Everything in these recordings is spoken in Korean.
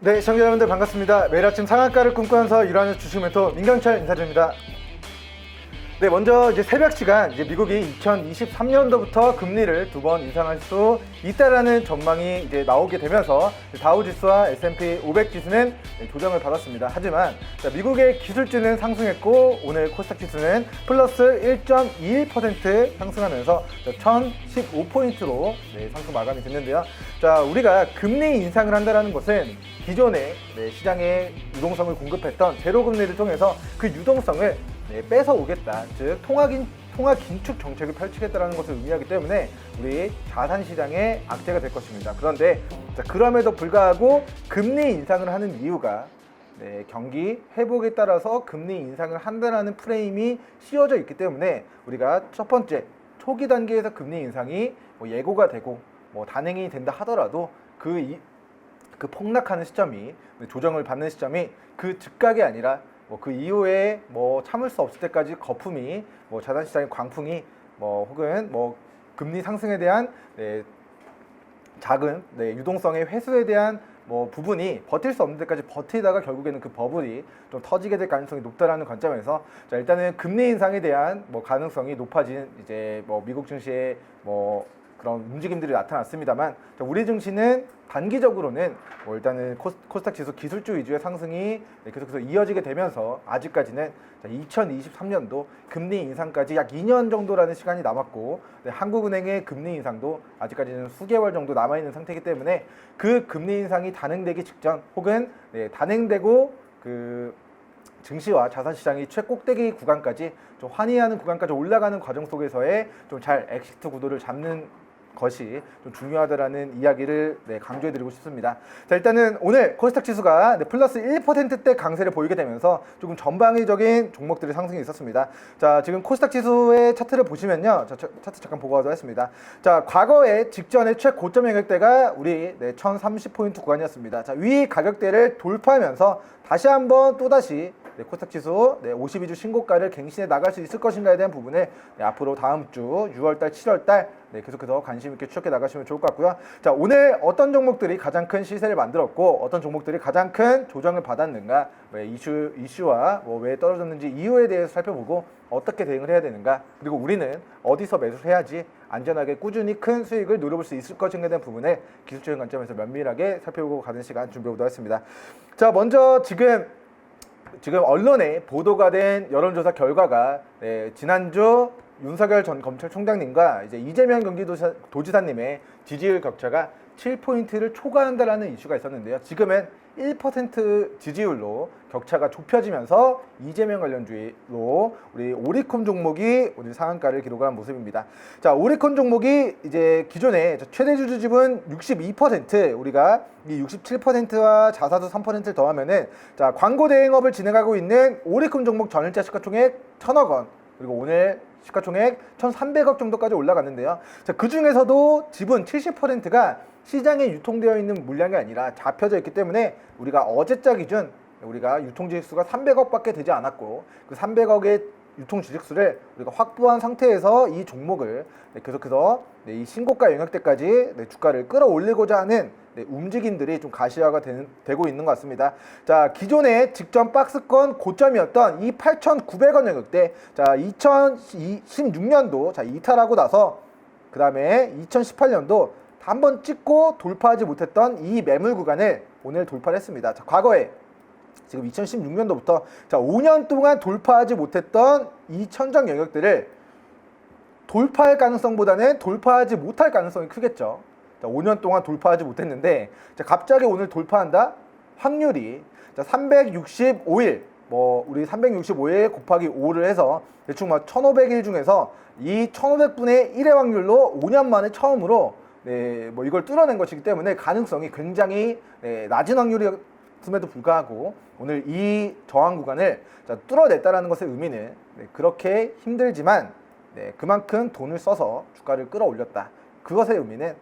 네, 시청자 여러분들 반갑습니다. 매일 아침 상한가를 꿈꾸면서 일하는 주식 멘토 민경철 인사드립니다. 네, 먼저 이제 새벽 시간 미국이 2023년도부터 금리를 2번 인상할 수 있다라는 전망이 이제 나오게 되면서 다우 지수와 S&P 500 지수는 조정을 받았습니다. 하지만 미국의 기술주는 상승했고 오늘 코스닥 지수는 플러스 1.21% 상승하면서 1015포인트로 상승 마감이 됐는데요. 자, 우리가 금리 인상을 한다는 것은 기존의 시장에 유동성을 공급했던 제로 금리를 통해서 그 유동성을 뺏어 오겠다, 즉 통화 긴축 정책을 펼치겠다는 것을 의미하기 때문에 우리 자산 시장의 악재가 될 것입니다. 그런데 그럼에도 불구하고 금리 인상을 하는 이유가 경기 회복에 따라서 금리 인상을 한다는 프레임이 씌워져 있기 때문에 우리가 첫 번째 초기 단계에서 금리 인상이 예고가 되고 단행이 된다 하더라도 그 폭락하는 시점이, 조정을 받는 시점이 그 즉각이 아니라 그 이후에 참을 수 없을 때까지 거품이 자산시장의 광풍이 혹은 금리 상승에 대한 작은 유동성의 회수에 대한 부분이 버틸 수 없는 데까지 버티다가 결국에는 그 버블이 좀 터지게 될 가능성이 높다라는 관점에서 일단은 금리 인상에 대한 가능성이 높아진 이제 미국 증시의 그런 움직임들이 나타났습니다만, 우리 증시는 단기적으로는 일단은 코스닥 지수 기술주 위주의 상승이 계속해서 이어지게 되면서 아직까지는 2023년도 금리 인상까지 약 2년 정도라는 시간이 남았고, 한국은행의 금리 인상도 아직까지는 수개월 정도 남아있는 상태이기 때문에 그 금리 인상이 단행되기 직전 혹은 단행되고 그 증시와 자산시장이 최꼭대기 구간까지 좀 환희하는 구간까지 올라가는 과정 속에서의 좀 잘 엑시트 구도를 잡는 것이 좀 중요하다라는 이야기를 강조해드리고 싶습니다. 자, 일단은 오늘 코스닥 지수가 플러스 1%대 강세를 보이게 되면서 조금 전방위적인 종목들의 상승이 있었습니다. 자, 지금 코스닥 지수의 차트를 보시면요, 차트 잠깐 보고 가도록 하겠습니다. 자, 과거에 직전의 최고점 가격대가 우리 1030포인트 구간이었습니다. 자, 위 가격대를 돌파하면서 다시 한번 또다시 코스닥 지수 52주 신고가를 갱신해 나갈 수 있을 것인가에 대한 부분을 앞으로 다음 주 6월달, 7월달 계속해서 관심 있게 추적해 나가시면 좋을 것 같고요. 자, 오늘 어떤 종목들이 가장 큰 시세를 만들었고 어떤 종목들이 가장 큰 조정을 받았는가, 이슈와 왜 떨어졌는지 이유에 대해서 살펴보고 어떻게 대응을 해야 되는가, 그리고 우리는 어디서 매수를 해야지 안전하게 꾸준히 큰 수익을 노려볼 수 있을 것인가에 대한 부분을 기술적인 관점에서 면밀하게 살펴보고 가는 시간 준비해 보도록 하겠습니다. 자, 먼저 지금 언론에 보도가 된 여론조사 결과가 지난주 윤석열 전 검찰총장님과 이제 이재명 경기도지사님의 지지율 격차가 7포인트를 초과한다라는 이슈가 있었는데요. 지금은 1% 지지율로 격차가 좁혀지면서 이재명 관련주로 우리 오리콤 종목이 오늘 상한가를 기록한 모습입니다. 자, 오리콤 종목이 이제 기존에 최대 주주 지분 62%, 우리가 이 67%와 자사주 3%를 더하면은 자, 광고 대행업을 진행하고 있는 오리콤 종목 전일자 시가총액 1,000억 원, 그리고 오늘 시가총액 1,300억 정도까지 올라갔는데요. 자, 그 중에서도 지분 70%가 시장에 유통되어 있는 물량이 아니라 잡혀져 있기 때문에 우리가 어제자 기준 우리가 유통지식수가 300억밖에 되지 않았고, 그 300억의 유통지식수를 우리가 확보한 상태에서 이 종목을 계속해서 이 신고가 영역대까지 주가를 끌어올리고자 하는 움직임들이 좀 가시화가 되고 있는 것 같습니다. 자, 기존에 직전 박스권 고점이었던 이 8,900원 영역대, 자 2016년도 이탈하고 나서 그 다음에 2018년도 한 번 찍고 돌파하지 못했던 이 매물 구간을 오늘 돌파를 했습니다. 자, 과거에 지금 2016년도부터 5년 동안 돌파하지 못했던 이 천정 영역들을 돌파할 가능성보다는 돌파하지 못할 가능성이 크겠죠. 자, 5년 동안 돌파하지 못했는데 갑자기 오늘 돌파한다? 확률이 365일, 우리 365일 곱하기 5를 해서 대충 1500일 중에서 이 1500분의 1의 확률로 5년 만에 처음으로 이걸 뚫어낸 것이기 때문에 가능성이 굉장히 낮은 확률이었음에도 불구하고 오늘 이 저항 구간을 뚫어냈다라는 것의 의미는 그렇게 힘들지만 그만큼 돈을 써서 주가를 끌어올렸다. 그것의 의미는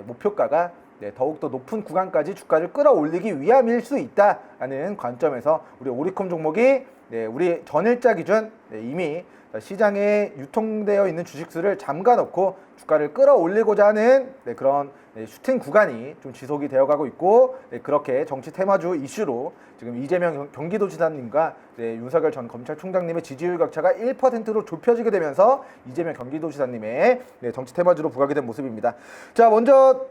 목표가가 더욱더 높은 구간까지 주가를 끌어올리기 위함일 수 있다라는 관점에서 우리 오리콤 종목이 네, 우리 전일자 기준 이미 시장에 유통되어 있는 주식수를 잠가 놓고 주가를 끌어올리고자 하는 그런 슈팅 구간이 좀 지속이 되어가고 있고, 그렇게 정치 테마주 이슈로 지금 이재명 경기도지사님과 윤석열 전 검찰총장님의 지지율 격차가 1%로 좁혀지게 되면서 이재명 경기도지사님의 정치 테마주로 부각이 된 모습입니다. 자, 먼저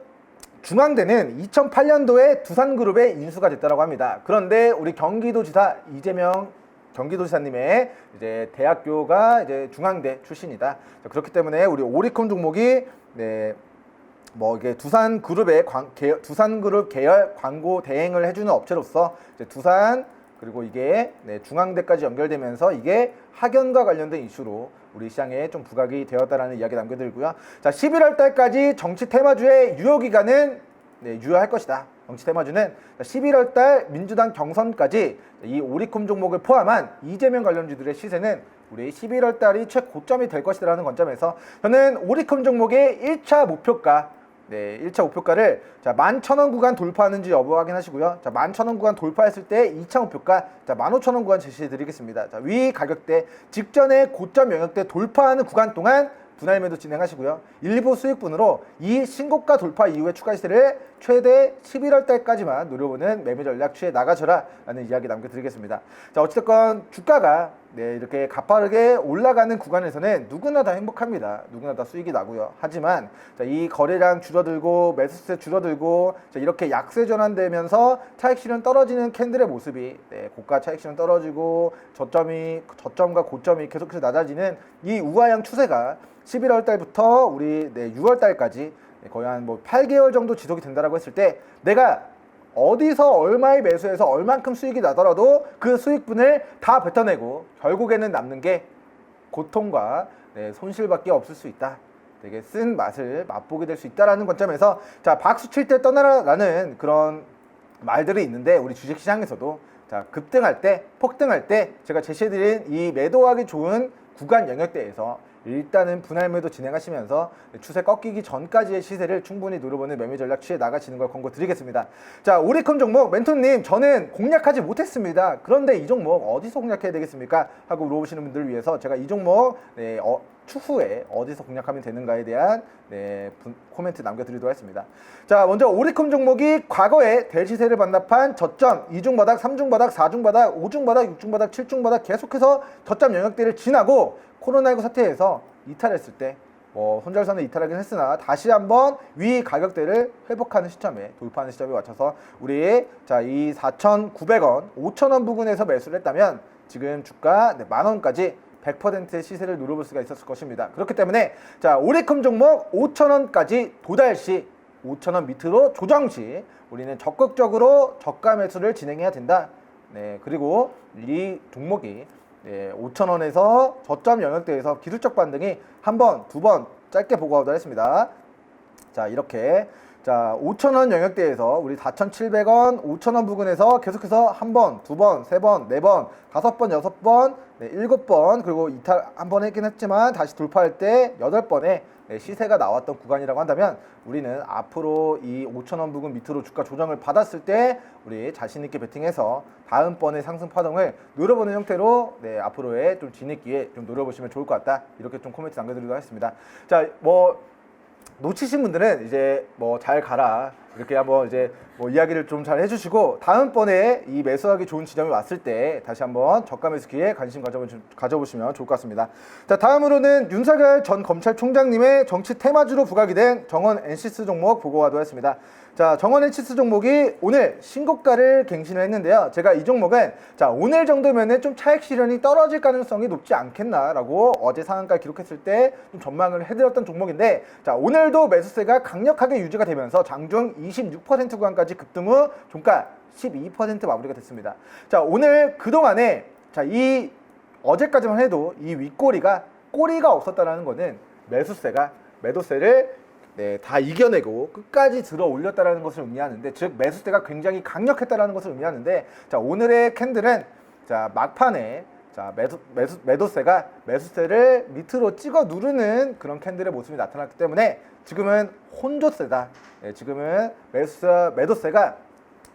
중앙대는 2008년도에 두산그룹에 인수가 됐다고 합니다. 그런데 우리 경기도지사 이재명 경기도지사님의 이제 대학교가 이제 중앙대 출신이다. 자, 그렇기 때문에 우리 오리콤 종목이 뭐 이게 두산그룹의 두산그룹 계열 광고 대행을 해주는 업체로서 이제 두산 그리고 이게 중앙대까지 연결되면서 이게 학연과 관련된 이슈로 우리 시장에 좀 부각이 되었다라는 이야기 남겨드리고요. 자, 11월 달까지 정치 테마주의 유효 기간은 유효할 것이다. 정치 테마주는 11월 달 민주당 경선까지 이 오리콤 종목을 포함한 이재명 관련주들의 시세는 우리 11월 달이 최고점이 될 것이라는 관점에서 저는 오리콤 종목의 1차 목표가 1차 목표가를 자 11,000원 구간 돌파하는지 여부 확인하시고요. 자 11,000원 구간 돌파했을 때 2차 목표가 자 15,000원 구간 제시해 드리겠습니다. 자, 위 가격대 직전에 고점 영역대 돌파하는 구간 동안 분할 매도 진행하시고요. 일부 수익분으로 이 신고가 돌파 이후에 추가 시세를 최대 11월 달까지만 노려보는 매매 전략 취해 나가셔라 라는 이야기 남겨드리겠습니다. 자, 어찌됐건 주가가 이렇게 가파르게 올라가는 구간에서는 누구나 다 행복합니다. 누구나 다 수익이 나고요. 하지만 자, 이 거래량 줄어들고 매수세 줄어들고 자, 이렇게 약세 전환되면서 차익 실현 떨어지는 캔들의 모습이 고가 차익 실현 떨어지고 저점과 고점이 계속해서 낮아지는 이 우하향 추세가 11월 달부터 우리 6월 달까지 거의 한 뭐 8개월 정도 지속이 된다라고 했을 때 내가 어디서 얼마의 매수해서 얼만큼 수익이 나더라도 그 수익분을 다 뱉어내고 결국에는 남는 게 고통과 손실밖에 없을 수 있다. 되게 쓴 맛을 맛보게 될 수 있다라는 관점에서 자 박수 칠 때 떠나라라는 그런 말들이 있는데 우리 주식시장에서도 자 급등할 때 폭등할 때 제가 제시해드린 이 매도하기 좋은 구간 영역대에서 일단은 분할 매도 진행하시면서 추세 꺾이기 전까지의 시세를 충분히 노려보는 매매 전략 취해 나가시는 걸 권고 드리겠습니다. 자, 오리콤 종목 멘토님 저는 공략하지 못했습니다. 그런데 이 종목 어디서 공략해야 되겠습니까? 하고 물어보시는 분들을 위해서 제가 이 종목 추후에 어디서 공략하면 되는가에 대한 코멘트 남겨드리도록 하겠습니다. 자, 먼저 오리콤 종목이 과거에 대시세를 반납한 저점 2중 바닥, 3중 바닥, 4중 바닥, 5중 바닥, 6중 바닥, 7중 바닥 계속해서 저점 영역대를 지나고 코로나19 사태에서 이탈했을 때 손절선을 이탈하긴 했으나 다시 한번 위 가격대를 회복하는 시점에 돌파하는 시점에 맞춰서 우리 자 이 4,900원, 5,000원 부근에서 매수를 했다면 지금 주가 만원까지 100%의 시세를 누려볼 수가 있었을 것입니다. 그렇기 때문에 자 오리콤 종목 5,000원까지 도달 시 5,000원 밑으로 조정 시 우리는 적극적으로 저가 매수를 진행해야 된다. 그리고 이 종목이 5,000원에서 저점 영역대에서 기술적 반등이 한 번, 두 번 짧게 보고하도록 했습니다. 자, 이렇게 자 5,000원 영역대에서 우리 4,700원, 5,000원 부근에서 계속해서 한 번, 두 번, 세 번, 네 번, 다섯 번, 여섯 번, 일곱 번 그리고 이탈 한 번 했긴 했지만 다시 돌파할 때 8번의 시세가 나왔던 구간이라고 한다면 우리는 앞으로 이 5,000원 부근 밑으로 주가 조정을 받았을 때 우리 자신있게 베팅해서 다음번의 상승 파동을 노려보는 형태로 앞으로의 좀 뒤늦기에 좀 노려보시면 좋을 것 같다. 이렇게 좀 코멘트 남겨드리도록 하겠습니다. 자, 놓치신 분들은 이제 잘 가라 이렇게 한번 이제 이야기를 좀 잘 해주시고 다음번에 이 매수하기 좋은 지점이 왔을 때 다시 한번 저가 매수 기회에 관심 가져보시면 좋을 것 같습니다. 자, 다음으로는 윤석열 전 검찰총장님의 정치 테마주로 부각이 된 정원 NC스 종목 보고하도록 하겠습니다. 자, 정원 NC스 종목이 오늘 신고가를 갱신을 했는데요. 제가 이 종목은 자 오늘 정도면은 좀 차익 실현이 떨어질 가능성이 높지 않겠나라고 어제 상한가 기록했을 때 좀 전망을 해드렸던 종목인데 자 오늘도 매수세가 강력하게 유지가 되면서 장중 26% 구간까지 급등 후 종가 12% 마무리가 됐습니다. 자 오늘 그동안에 자 이 어제까지만 해도 이 윗꼬리가 꼬리가 없었다라는 거는 매도세를 다 이겨내고 끝까지 들어 올렸다라는 것을 의미하는데 즉 매수세가 굉장히 강력했다라는 것을 의미하는데 자 오늘의 캔들은 자 막판에 자 매도세가 매수세를 밑으로 찍어 누르는 그런 캔들의 모습이 나타났기 때문에 지금은 혼조세다. 지금은 매도세가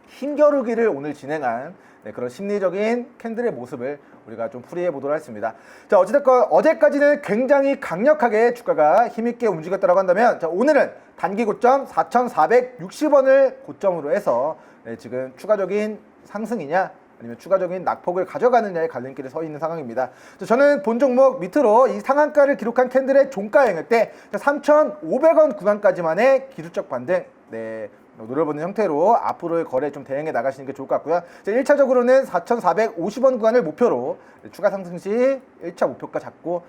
힘겨루기를 오늘 진행한 그런 심리적인 캔들의 모습을 우리가 좀 풀이해 보도록 하겠습니다. 자, 어찌됐건 어제까지는 굉장히 강력하게 주가가 힘있게 움직였다고 한다면, 자, 오늘은 단기 고점 4,460원을 고점으로 해서 지금 추가적인 상승이냐 아니면 추가적인 낙폭을 가져가느냐의 갈림길에 서 있는 상황입니다. 저는 본 종목 밑으로 이 상한가를 기록한 캔들의 종가 영역대 3,500원 구간까지만의 기술적 반등 노려보는 형태로 앞으로의 거래에 좀 대응해 나가시는 게 좋을 것 같고요. 1차적으로는 4,450원 구간을 목표로 추가 상승 시 1차 목표가 잡고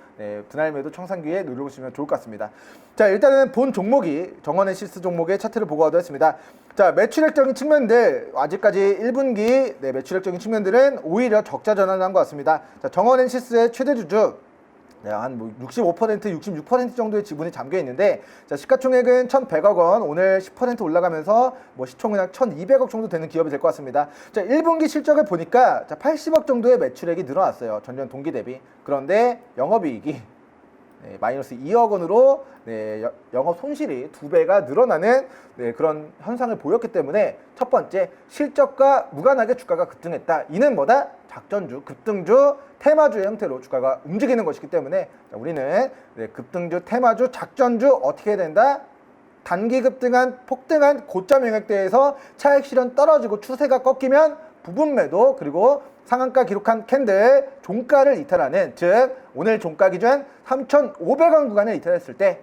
분할 매도 청산기에 노려보시면 좋을 것 같습니다. 자, 일단은 본 종목이 정원앤시스 종목의 차트를 보고 가도록 했습니다. 자, 매출액적인 측면들 아직까지 1분기 매출액적인 측면들은 오히려 적자 전환을 한 것 같습니다. 자, 정원앤시스의 최대 주주 한 65%, 66% 정도의 지분이 잠겨 있는데, 자, 시가총액은 1,100억 원, 오늘 10% 올라가면서 시총 그냥 1,200억 정도 되는 기업이 될 것 같습니다. 자, 1분기 실적을 보니까 80억 정도의 매출액이 늘어났어요. 전년 동기 대비. 그런데 영업이익이 마이너스 2억 원으로 영업 손실이 2배가 늘어나는 그런 현상을 보였기 때문에 첫 번째, 실적과 무관하게 주가가 급등했다. 이는 뭐다? 작전주, 급등주, 테마주의 형태로 주가가 움직이는 것이기 때문에 우리는 급등주, 테마주, 작전주 어떻게 해야 된다? 단기 급등한 폭등한 고점 영역대에서 차익 실현 떨어지고 추세가 꺾이면 부분 매도, 그리고 상한가 기록한 캔들 종가를 이탈하는, 즉 오늘 종가 기준 3,500원 구간을 이탈했을 때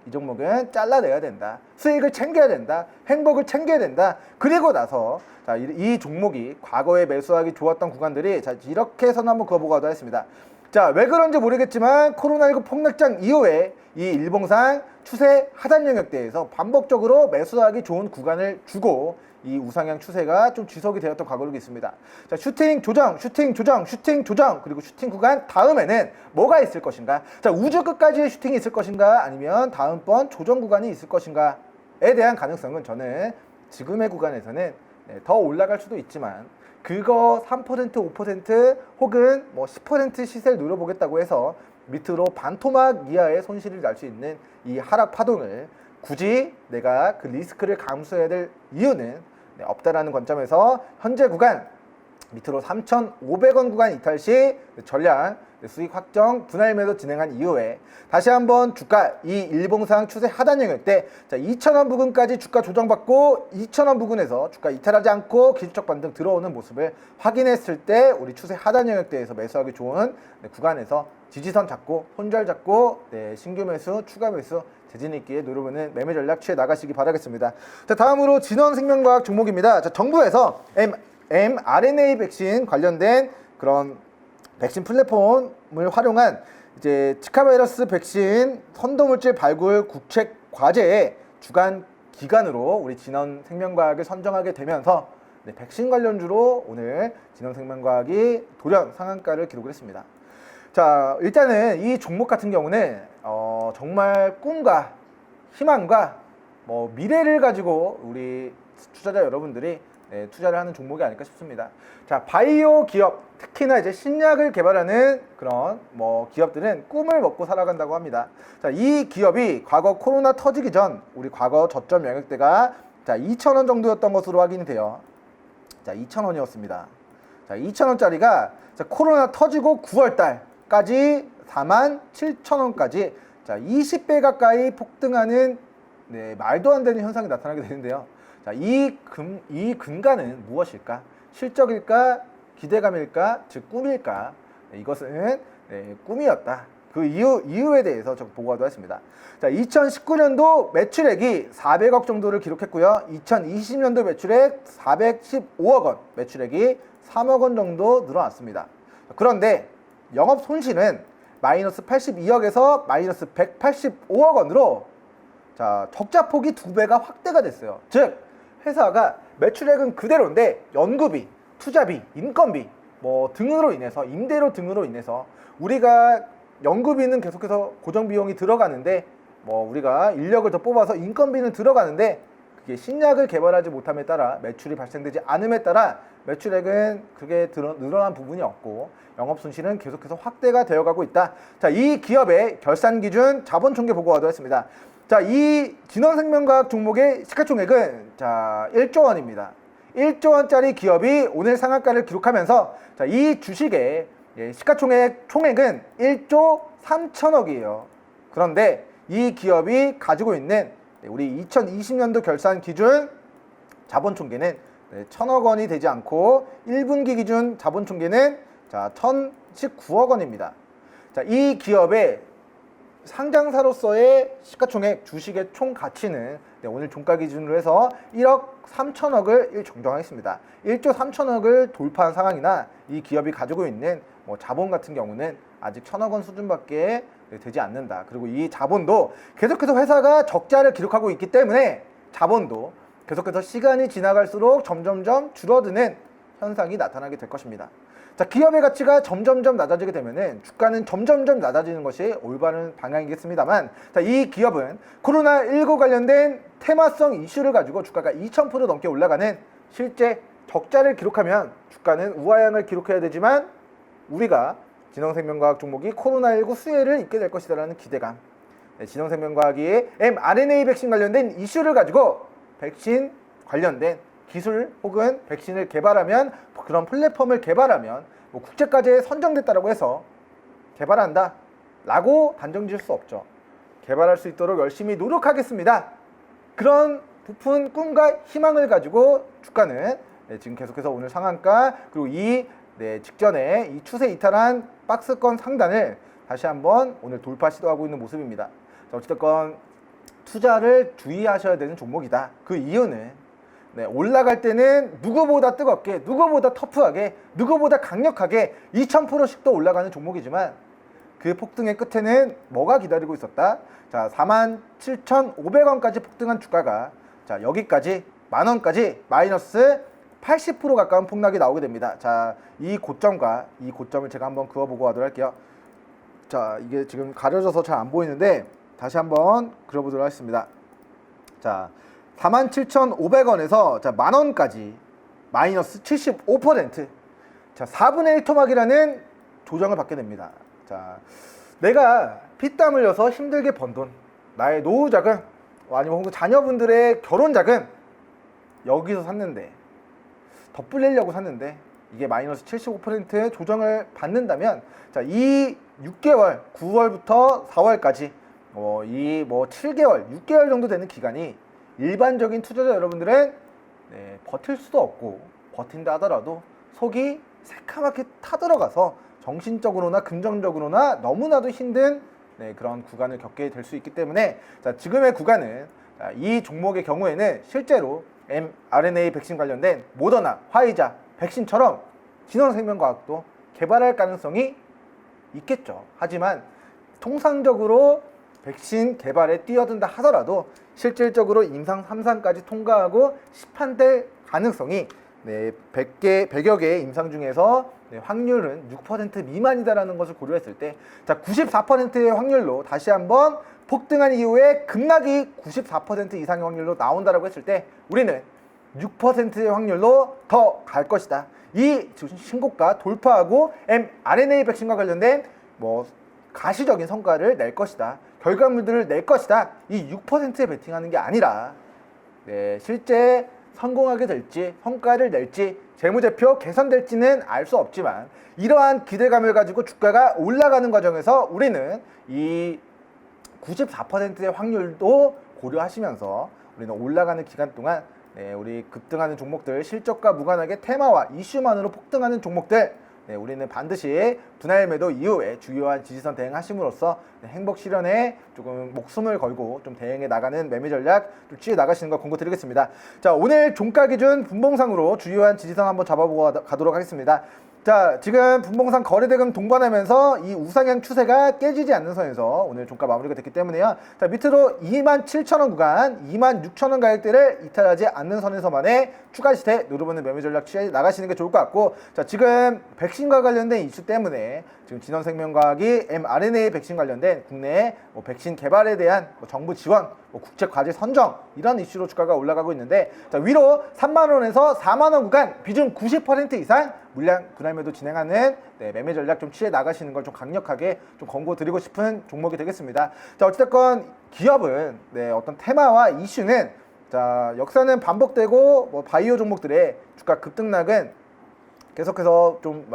이 종목은 잘라내야 된다. 수익을 챙겨야 된다. 행복을 챙겨야 된다. 그리고 나서 자, 이 종목이 과거에 매수하기 좋았던 구간들이 자, 이렇게 선 한번 그어보고 가도록 하겠습니다. 자, 왜 그런지 모르겠지만 코로나19 폭락장 이후에 이 일봉상 추세 하단 영역대에서 반복적으로 매수하기 좋은 구간을 주고 이 우상향 추세가 좀 지속이 되었던 과거가 있습니다. 자, 슈팅 조정, 슈팅 조정, 슈팅 조정, 그리고 슈팅 구간 다음에는 뭐가 있을 것인가? 자, 우주 끝까지의 슈팅이 있을 것인가? 아니면 다음번 조정 구간이 있을 것인가에 대한 가능성은 저는 지금의 구간에서는 더 올라갈 수도 있지만 그거 3%, 5% 혹은 10% 시세를 노려보겠다고 해서 밑으로 반토막 이하의 손실을 날 수 있는 이 하락 파동을 굳이 내가 그 리스크를 감수해야 될 이유는 없다라는 관점에서 현재 구간 밑으로 3,500원 구간 이탈 시 전량 수익 확정 분할 매도 진행한 이후에 다시 한번 주가 이 일봉상 추세 하단 영역대 2,000원 부근까지 주가 조정받고 2,000원 부근에서 주가 이탈하지 않고 기술적 반등 들어오는 모습을 확인했을 때 우리 추세 하단 영역대에서 매수하기 좋은 구간에서 지지선 잡고 손절 잡고 신규 매수 추가 매수 재진 있기에 노려보는 매매 전략 취해 나가시기 바라겠습니다. 자, 다음으로 진원생명과학 종목입니다. 자, 정부에서 mRNA 백신 관련된 그런 백신 플랫폼을 활용한 이제 지카 바이러스 백신 선도물질 발굴 국책 과제의 주간 기관으로 우리 진원생명과학을 선정하게 되면서 백신 관련주로 오늘 진원생명과학이 돌연 상한가를 기록을 했습니다. 자, 일단은 이 종목 같은 경우는 정말 꿈과 희망과 미래를 가지고 우리 투자자 여러분들이 투자를 하는 종목이 아닐까 싶습니다. 자, 바이오 기업, 특히나 이제 신약을 개발하는 그런 기업들은 꿈을 먹고 살아간다고 합니다. 자, 이 기업이 과거 코로나 터지기 전 우리 과거 저점 영역대가 자, 2,000원 정도였던 것으로 확인이 돼요. 자, 2,000원이었습니다. 자, 2,000원짜리가 코로나 터지고 9월달까지 47,000원까지 자, 20배 가까이 폭등하는 말도 안 되는 현상이 나타나게 되는데요. 자, 이 근간은 무엇일까? 실적일까? 기대감일까? 즉 꿈일까? 이것은 꿈이었다. 그 이유에 대해서 좀 보고 가도록 하겠습니다. 자, 2019년도 매출액이 400억 정도를 기록했고요. 2020년도 매출액 415억 원, 매출액이 3억 원 정도 늘어났습니다. 그런데 영업 손실은 마이너스 82억에서 마이너스 185억 원으로 자, 적자 폭이 2배가 확대가 됐어요. 즉 회사가 매출액은 그대로인데 연구비, 투자비, 인건비 등으로 인해서 임대료 등으로 인해서 우리가 연구비는 계속해서 고정 비용이 들어가는데 우리가 인력을 더 뽑아서 인건비는 들어가는데 그게 신약을 개발하지 못함에 따라 매출이 발생되지 않음에 따라 매출액은 그게 늘어난 부분이 없고 영업 손실은 계속해서 확대가 되어가고 있다. 자, 이 기업의 결산 기준 자본 총계 보고 가도록 하겠습니다. 자, 이 진원생명과학 종목의 시가총액은 자 1조 원입니다. 1조 원짜리 기업이 오늘 상한가를 기록하면서 자, 이 주식의 시가총액은 1조 3천억이에요. 그런데 이 기업이 가지고 있는 우리 2020년도 결산 기준 자본 총계는 1,000억 원이 되지 않고 1분기 기준 자본 총계는 자, 1,019억 원입니다. 자, 이 기업의 상장사로서의 시가총액 주식의 총 가치는 오늘 종가 기준으로 해서 1억 3천억을 정정하겠습니다. 1조 3천억을 돌파한 상황이나 이 기업이 가지고 있는 자본 같은 경우는 아직 1,000억 원 수준밖에 되지 않는다. 그리고 이 자본도 계속해서 회사가 적자를 기록하고 있기 때문에 자본도 계속해서 시간이 지나갈수록 점점점 줄어드는 현상이 나타나게 될 것입니다. 자, 기업의 가치가 점점점 낮아지게 되면은 주가는 점점점 낮아지는 것이 올바른 방향이겠습니다만, 자, 이 기업은 코로나19 관련된 테마성 이슈를 가지고 주가가 2000% 넘게 올라가는 실제 적자를 기록하면 주가는 우하향을 기록해야 되지만 우리가 진흥생명과학 종목이 코로나19 수혜를 입게 될 것이다라는 기대감, 진흥생명과학이 mRNA 백신 관련된 이슈를 가지고 백신 관련된 기술 혹은 백신을 개발하면 그런 플랫폼을 개발하면 국제과제에 선정됐다라고 해서 개발한다 라고 단정 지을 수 없죠. 개발할 수 있도록 열심히 노력하겠습니다. 그런 부푼 꿈과 희망을 가지고 주가는 지금 계속해서 오늘 상한가 그리고 이 직전에 이 추세 이탈한 박스권 상단을 다시 한번 오늘 돌파 시도하고 있는 모습입니다. 자, 어쨌든 투자를 주의하셔야 되는 종목이다. 그 이유는 올라갈 때는 누구보다 뜨겁게, 누구보다 터프하게, 누구보다 강력하게 2000%씩 더 올라가는 종목이지만 그 폭등의 끝에는 뭐가 기다리고 있었다? 자, 47,500원까지 폭등한 주가가 자, 여기까지 만원까지 마이너스 80% 가까운 폭락이 나오게 됩니다. 자, 이 고점과 이 고점을 제가 한번 그어보고 하도록 할게요. 자, 이게 지금 가려져서 잘 안 보이는데 다시 한번 그려보도록 하겠습니다. 자, 47,500원에서 자, 만원까지 마이너스 75%. 자, 4분의 1 토막이라는 조정을 받게 됩니다. 자, 내가 피땀 흘려서 힘들게 번 돈, 나의 노후 자금, 아니면 혹은 자녀분들의 결혼 자금 여기서 샀는데 덧불리려고 샀는데 이게 마이너스 75%의 조정을 받는다면 자, 이 6개월, 9월부터 4월까지 이 7개월, 6개월 정도 되는 기간이 일반적인 투자자 여러분들은 버틸 수도 없고 버틴다 하더라도 속이 새카맣게 타들어가서 정신적으로나 금전적으로나 너무나도 힘든 그런 구간을 겪게 될 수 있기 때문에 자, 지금의 구간은 자, 이 종목의 경우에는 실제로 mRNA 백신 관련된 모더나, 화이자 백신처럼 진원생명과학도 개발할 가능성이 있겠죠. 하지만 통상적으로 백신 개발에 뛰어든다 하더라도 실질적으로 임상 3상까지 통과하고 시판될 가능성이 100여 개의 임상 중에서 확률은 6% 미만이다라는 것을 고려했을 때 자, 94%의 확률로 다시 한번 폭등한 이후에 급락이 94% 이상의 확률로 나온다라고 했을 때 우리는 6%의 확률로 더 갈 것이다. 이 신고가 돌파하고 mRNA 백신과 관련된 가시적인 성과를 낼 것이다. 결과물들을 낼 것이다. 이 6%에 베팅하는 게 아니라 실제 성공하게 될지 성과를 낼지 재무제표 개선될지는 알 수 없지만 이러한 기대감을 가지고 주가가 올라가는 과정에서 우리는 이 94%의 확률도 고려하시면서 우리는 올라가는 기간 동안 우리 급등하는 종목들, 실적과 무관하게 테마와 이슈만으로 폭등하는 종목들 우리는 반드시 분할 매도 이후에 주요한 지지선 대응하심으로써 행복 실현에 조금 목숨을 걸고 좀 대응해 나가는 매매 전략 좀 취해 나가시는 거 권고드리겠습니다. 자, 오늘 종가 기준 분봉상으로 주요한 지지선 한번 잡아보고 가도록 하겠습니다. 자, 지금 분봉상 거래대금 동반하면서 이 우상향 추세가 깨지지 않는 선에서 오늘 종가 마무리가 됐기 때문에요. 자, 밑으로 27,000원 구간, 26,000원 가격대를 이탈하지 않는 선에서만의 추가 시세 노려보는 매매 전략 취해 나가시는 게 좋을 것 같고, 자, 지금 백신과 관련된 이슈 때문에 지금 진원생명과학이 mRNA 백신 관련된 국내 백신 개발에 대한 정부 지원, 국제 과제 선정 이런 이슈로 주가가 올라가고 있는데 자, 위로 3만원에서 4만원 구간 비중 90% 이상 물량 분할 매도 진행하는 매매 전략 좀 취해 나가시는 걸 좀 강력하게 좀 권고드리고 싶은 종목이 되겠습니다. 자, 어찌됐건 기업은 어떤 테마와 이슈는 자, 역사는 반복되고 뭐 바이오 종목들의 주가 급등락은 계속해서 좀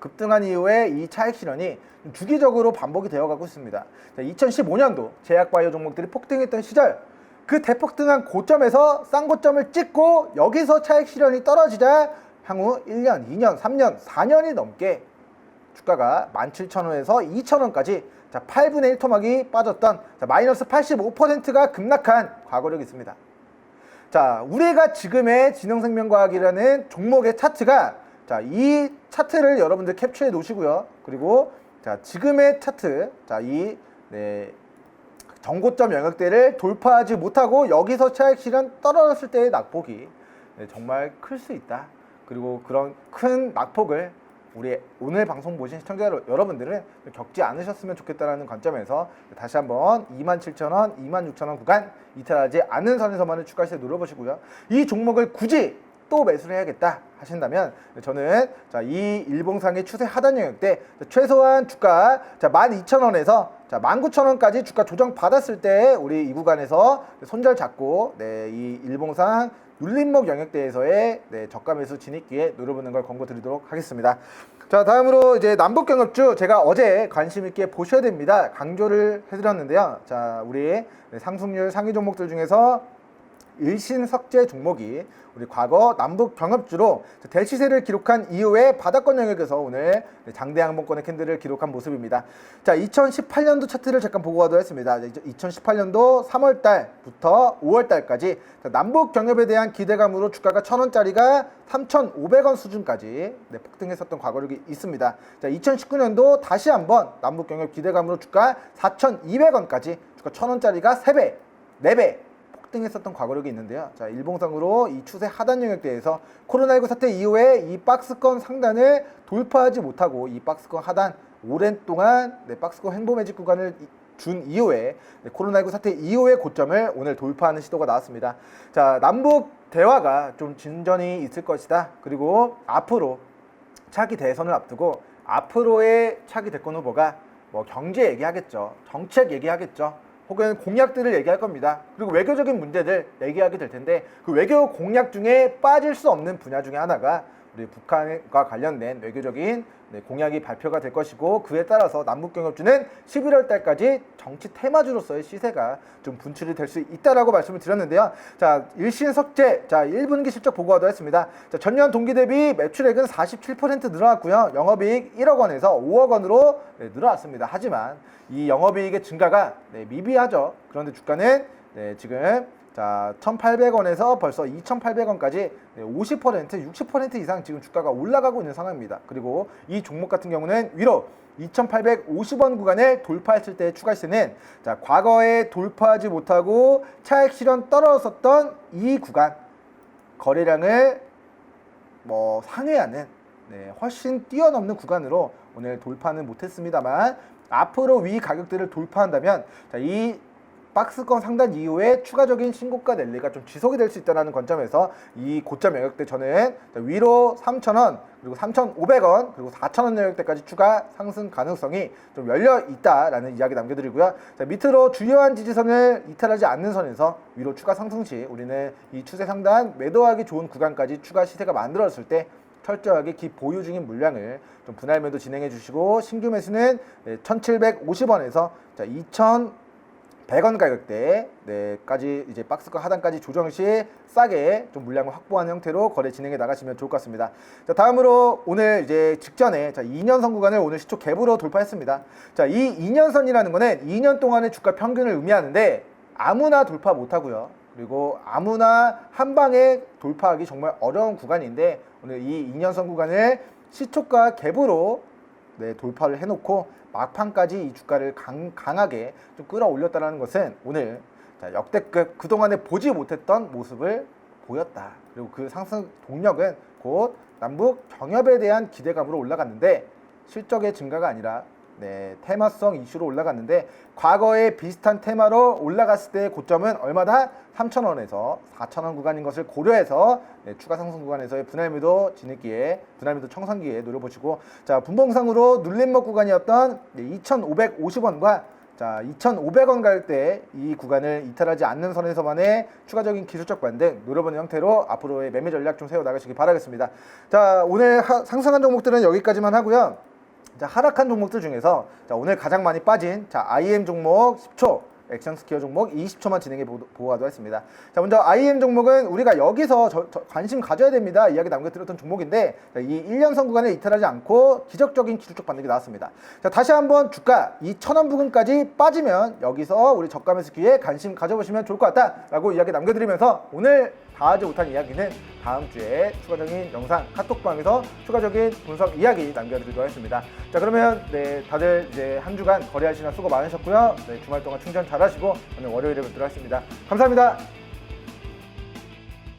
급등한 이후에 이 차익 실현이 주기적으로 반복이 되어가고 있습니다. 자, 2015년도 제약바이오 종목들이 폭등했던 시절 그 대폭등한 고점에서 쌍고점을 찍고 여기서 차익 실현이 떨어지자 향후 1년, 2년, 3년, 4년이 넘게 주가가 17,000원에서 2,000원까지 자, 8분의 1 토막이 빠졌던 자, 마이너스 85%가 급락한 과거력이 있습니다. 자, 우리가 지금의 진흥생명과학이라는 종목의 차트가 자, 이 차트를 여러분들 캡처해 놓으시고요. 그리고 자, 지금의 차트, 자, 이 정고점 영역대를 돌파하지 못하고 여기서 차익 실현 떨어졌을 때의 낙폭이 정말 클 수 있다. 그리고 그런 큰 낙폭을 우리 오늘 방송 보신 시청자 여러분들은 겪지 않으셨으면 좋겠다는 관점에서 다시 한번 27,000원, 26,000원 구간 이탈하지 않는 선에서만을 추가 시세 노려보시고요. 이 종목을 굳이 또 매수를 해야겠다 하신다면 저는 자, 이 일봉상의 추세 하단 영역대 최소한 주가 자, 12,000원에서 자, 19,000원까지 주가 조정 받았을 때 우리 이 구간에서 손절 잡고 이 일봉상 눌림목 영역대에서의 저가 매수 진입 기회 노려보는 걸 권고드리도록 하겠습니다. 자, 다음으로 이제 남북경협주 제가 어제 관심 있게 보셔야 됩니다. 강조를 해드렸는데요. 자, 우리 상승률 상위 종목들 중에서 일신석재 종목이 우리 과거 남북경협주로 대시세를 기록한 이후에 바닥권 영역에서 오늘 장대 항봉권의 캔들을 기록한 모습입니다. 자, 2018년도 차트를 잠깐 보고 가도록 했습니다. 2018년도 3월달부터 5월달까지 남북경협에 대한 기대감으로 주가가 1,000원짜리가 3,500원 수준까지 폭등했었던 과거력이 있습니다. 자, 2019년도 다시 한번 남북경협 기대감으로 주가 4,200원까지 주가 1,000원짜리가 3배, 4배 폭등했었던 과거력이 있는데요. 자, 일봉상으로 이 추세 하단 영역대에서 코로나19 사태 이후에 이 박스권 상단을 돌파하지 못하고 이 박스권 하단 오랜 동안 박스권 횡보 매직 구간을 준 이후에 코로나19 사태 이후의 고점을 오늘 돌파하는 시도가 나왔습니다. 자, 남북 대화가 좀 진전이 있을 것이다. 그리고 앞으로 차기 대선을 앞두고 앞으로의 차기 대권 후보가 뭐 경제 얘기하겠죠. 정책 얘기하겠죠. 혹은 공약들을 얘기할 겁니다. 그리고 외교적인 문제들 얘기하게 될 텐데 그 외교 공약 중에 빠질 수 없는 분야 중에 하나가 우리 북한과 관련된 외교적인 공약이 발표가 될 것이고 그에 따라서 남북경협주는 11월 달까지 정치 테마주로서의 시세가 좀 분출이 될 수 있다라고 말씀을 드렸는데요. 자, 일신석재 자 1분기 실적 보고하도록 했습니다. 자, 전년 동기 대비 매출액은 47% 늘어났고요. 영업이익 1억 원에서 5억 원으로 늘어났습니다. 하지만 이 영업이익의 증가가 미비하죠. 그런데 주가는 지금 자 1,800원에서 벌써 2,800원까지 50%, 60% 이상 지금 주가가 올라가고 있는 상황입니다. 그리고 이 종목 같은 경우는 위로 2,850원 구간을 돌파했을 때의 추가 시세는 자 과거에 돌파하지 못하고 차익 실현 떨어졌었던 이 구간 거래량을 상회하는 훨씬 뛰어넘는 구간으로 오늘 돌파는 못했습니다만 앞으로 위 가격대를 돌파한다면 자, 이 박스권 상단 이후에 추가적인 신고가 랠리가 좀 지속이 될 수 있다는 관점에서 이 고점 영역대 저는 위로 3,000원 그리고 3,500원 그리고 4,000원 영역대까지 추가 상승 가능성이 좀 열려 있다라는 이야기 남겨드리고요. 자, 밑으로 주요한 지지선을 이탈하지 않는 선에서 위로 추가 상승 시 우리는 이 추세 상단 매도하기 좋은 구간까지 추가 시세가 만들어졌을 때 철저하게 기보유 중인 물량을 좀 분할 매도 진행해 주시고 신규 매수는 1,750원에서 자 2,100원 가격대까지 이제 박스권 하단까지 조정 시 싸게 좀 물량을 확보하는 형태로 거래 진행해 나가시면 좋을 것 같습니다. 자, 다음으로 오늘 이제 직전에 자 2년선 구간을 오늘 시초 갭으로 돌파했습니다. 자, 이 2년선이라는 거는 2년 동안의 주가 평균을 의미하는데 아무나 돌파 못 하고요. 그리고 아무나 한 방에 돌파하기 정말 어려운 구간인데 오늘 이 2년선 구간을 시초가 갭으로 돌파를 해놓고 막판까지 이 주가를 강하게 좀 끌어올렸다는 것은 오늘 자, 역대급 그동안에 보지 못했던 모습을 보였다. 그리고 그 상승 동력은 곧 남북 경협에 대한 기대감으로 올라갔는데 실적의 증가가 아니라 테마성 이슈로 올라갔는데 과거에 비슷한 테마로 올라갔을 때의 고점은 얼마다 3,000원에서 4,000원 구간인 것을 고려해서 추가 상승 구간에서의 분할 매도 진입기에 분할 매도 청산기에 노려보시고 자 분봉상으로 눌림목 구간이었던 2,550원과 자, 2,500원 갈 때 이 구간을 이탈하지 않는 선에서만의 추가적인 기술적 반등 노려보는 형태로 앞으로의 매매 전략 좀 세워 나가시기 바라겠습니다. 자, 오늘 상승한 종목들은 여기까지만 하고요. 자, 하락한 종목들 중에서 자, 오늘 가장 많이 빠진 자, IM 종목 10초, 액션스퀘어 종목 20초만 진행해 보도록 하겠습니다. 자, 먼저 IM 종목은 우리가 여기서 관심 가져야 됩니다. 이야기 남겨드렸던 종목인데 자, 이 1년선 구간에 이탈하지 않고 기적적인 기술적 반등이 나왔습니다. 자, 다시 한번 주가 2,000원 부근까지 빠지면 여기서 우리 저가 매수기에 관심 가져보시면 좋을 것 같다라고 이야기 남겨드리면서 오늘 다 하지 못한 이야기는 다음 주에 추가적인 영상 카톡방에서 추가적인 분석 이야기 남겨드리도록 하겠습니다. 자, 그러면 네, 다들 이제 한 주간 거래하시느라 수고 많으셨고요. 네, 주말 동안 충전 잘 하시고 오늘 월요일에 뵙도록 하겠습니다. 감사합니다.